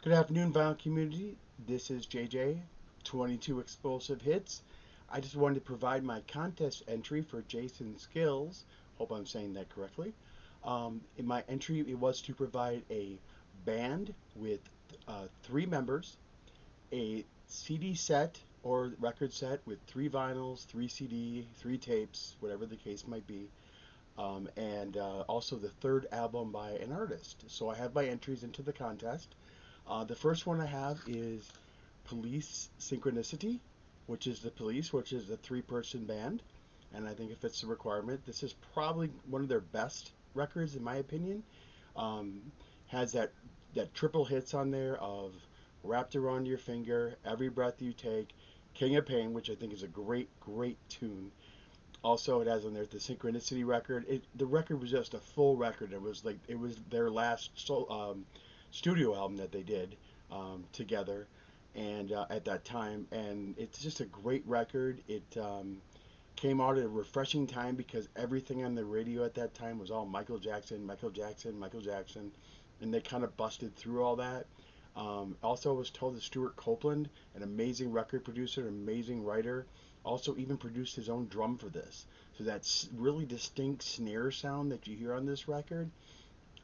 Good afternoon, vinyl community. This is JJ, 22 Explosive Hits. I just wanted to provide my contest entry for Jason Skills. Hope I'm saying that correctly. In my entry, it was to provide a band with three members, a CD set or record set with three vinyls, three CD, three tapes, whatever the case might be, and also the third album by an artist. So I have my entries into the contest. The first one I have is Police Synchronicity, which is the Police, which is a three-person band, and I think it fits the requirement. This is probably one of their best records, in my opinion. Um, has that triple hits on there of Wrapped Around Your Finger, Every Breath You Take, King of Pain, which I think is a great tune. Also, it has on there the Synchronicity record. The record was just a full record. It was their last studio album that they did together, and at that time, and it's just a great record. It came out at a refreshing time because everything on the radio at that time was all Michael Jackson, Michael Jackson, Michael Jackson, and they kind of busted through all that. Also, I was told that Stuart Copeland, an amazing record producer, an amazing writer, also even produced his own drum for this. So that really distinct snare sound that you hear on this record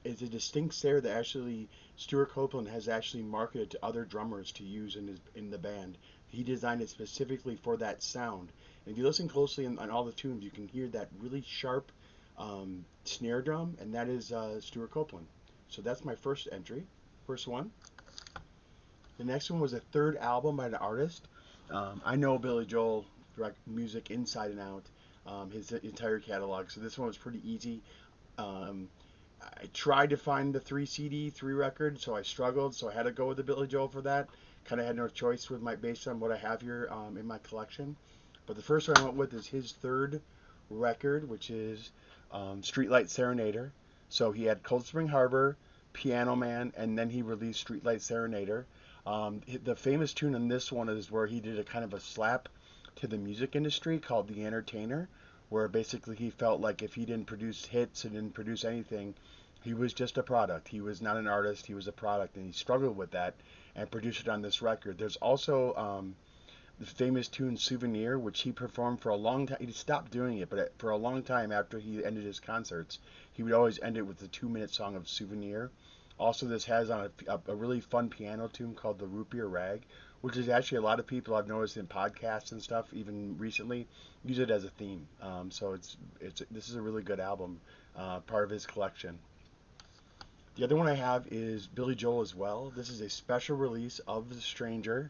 is a distinct snare that actually Stuart Copeland has actually marketed to other drummers to use in the band. He designed it specifically for that sound. And if you listen closely on all the tunes, you can hear that really sharp snare drum, and that is Stuart Copeland. So that's my first entry, first one. The next one was a third album by an artist. I know Billy Joel music inside and out, his entire catalog. So this one was pretty easy. Um, I tried to find the three CD, three record, so I struggled. So I had to go with the Billy Joel for that. Kind of had no choice with my based on what I have here in my collection. But the first one I went with is his third record, which is Streetlight Serenader. So he had Cold Spring Harbor, Piano Man, and then he released Streetlight Serenader. The famous tune on this one is where he did a kind of a slap to the music industry called The Entertainer, where basically he felt like if he didn't produce hits and didn't produce anything, he was just a product. He was not an artist, he was a product, and he struggled with that and produced it on this record. There's also the famous tune Souvenir, which he performed for a long time. He stopped doing it, but for a long time after he ended his concerts, he would always end it with the 2 minute song of Souvenir. Also, this has on a really fun piano tune called the Root Beer Rag, which is actually a lot of people I've noticed in podcasts and stuff, even recently, use it as a theme. So this is a really good album, part of his collection. The other one I have is Billy Joel as well. This is a special release of The Stranger,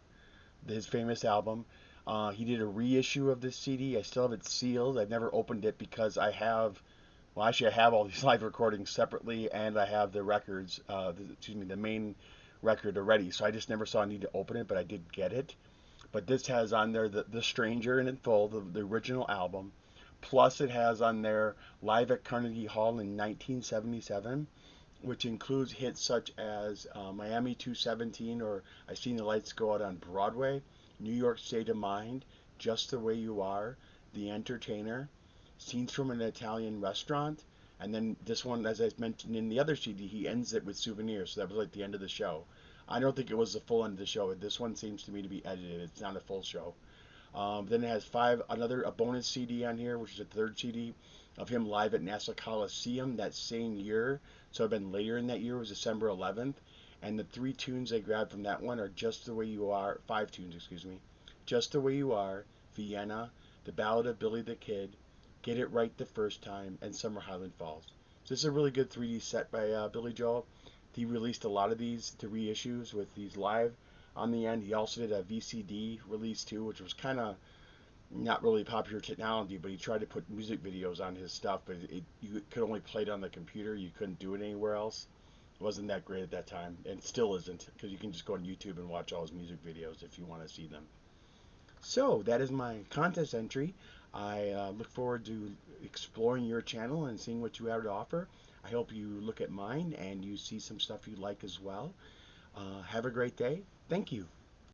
his famous album. He did a reissue of this CD. I still have it sealed. I've never opened it because well, actually, I have all these live recordings separately, and I have the records, the main record already. So I just never saw a need to open it, but I did get it. But this has on there the Stranger in full, the original album. Plus, it has on there Live at Carnegie Hall in 1977, which includes hits such as Miami 217 or I Seen the Lights Go Out on Broadway, New York State of Mind, Just the Way You Are, The Entertainer, Scenes from an Italian Restaurant, and then this one, as I mentioned in the other CD, he ends it with Souvenirs, so that was like the end of the show. I don't think it was the full end of the show. This one seems to me to be edited. It's not a full show. Then it has a bonus CD on here, which is a third CD of him live at Nassau Coliseum that same year. So I've been later in that year, it was December 11th. And the three tunes I grabbed from that one are Just the Way You Are, five tunes, excuse me. Just the Way You Are, Vienna, The Ballad of Billy the Kid, Get It Right the First Time, and Summer Highland Falls. So this is a really good 3D set by Billy Joel. He released a lot of these to reissues with these live on the end. He also did a VCD release too, which was kind of not really popular technology, but he tried to put music videos on his stuff, but you could only play it on the computer. You couldn't do it anywhere else. It wasn't that great at that time, and still isn't, because you can just go on YouTube and watch all his music videos if you want to see them. So that is my contest entry. I look forward to exploring your channel and seeing what you have to offer. I hope you look at mine and you see some stuff you like as well. Have a great day. Thank you.